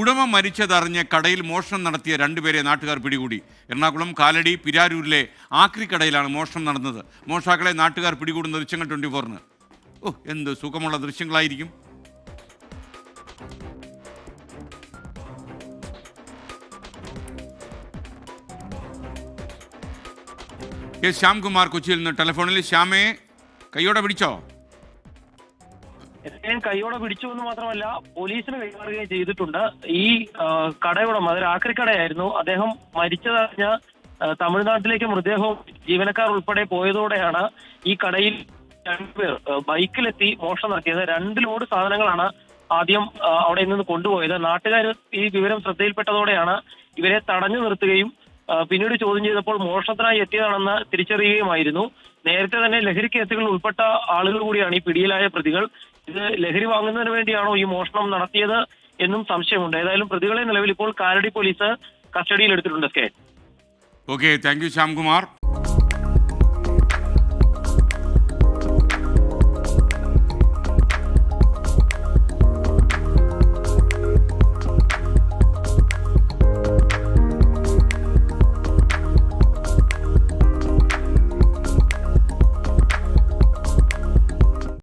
ഉടമ മരിച്ചതറിഞ്ഞ് കടയിൽ മോഷണം നടത്തിയ രണ്ടുപേരെ നാട്ടുകാർ പിടികൂടി. എറണാകുളം കാലടി പിരാരൂരിലെ ആക്രിക്കടയിലാണ് മോഷണം നടന്നത്. മോഷ്ടാക്കളെ നാട്ടുകാർ പിടികൂടുന്ന ദൃശ്യങ്ങൾ 24-ന്. എന്ത് സുഖമുള്ള ദൃശ്യങ്ങളായിരിക്കും. ശ്യാംകുമാർ കൊച്ചിയിൽ നിന്ന് ടെലിഫോണിൽ. ശ്യാമയെ കൈയോടെ പിടിച്ചോ? കൈയോടെ പിടിച്ചു എന്ന് മാത്രമല്ല, പോലീസിന് കൈമാറുകയും ചെയ്തിട്ടുണ്ട്. ഈ കടയുടമ, അതൊരു ആക്രിക്കടയായിരുന്നു, അദ്ദേഹം മരിച്ചതറിഞ്ഞ തമിഴ്നാട്ടിലേക്ക് മൃതദേഹവും ജീവനക്കാർ ഉൾപ്പെടെ പോയതോടെയാണ് ഈ കടയിൽ രണ്ടുപേർ ബൈക്കിലെത്തി മോഷണം നടത്തിയത്. 2 ലോഡ് സാധനങ്ങളാണ് ആദ്യം അവിടെ നിന്ന് കൊണ്ടുപോയത്. നാട്ടുകാർ ഈ വിവരം ശ്രദ്ധയിൽപ്പെട്ടതോടെയാണ് ഇവരെ തടഞ്ഞു നിർത്തുകയും പിന്നീട് ചോദ്യം ചെയ്തപ്പോൾ മോഷണത്തിനായി എത്തിയതാണെന്ന് തിരിച്ചറിയുകയുമായിരുന്നു. നേരത്തെ തന്നെ ലഹരി കേസുകളിൽ ഉൾപ്പെട്ട ആളുകൾ കൂടിയാണ് ഈ പിടിയിലായ പ്രതികൾ. ഇത് ലഹരി വാങ്ങുന്നതിന് വേണ്ടിയാണോ ഈ മോഷണം നടത്തിയത് എന്നും സംശയമുണ്ട്. ഏതായാലും പ്രതികളെ നിലവിൽ ഇപ്പോൾ കാലടി പോലീസ് കസ്റ്റഡിയിൽ എടുത്തിട്ടുണ്ട്. Okay, thank you Shyamkumar.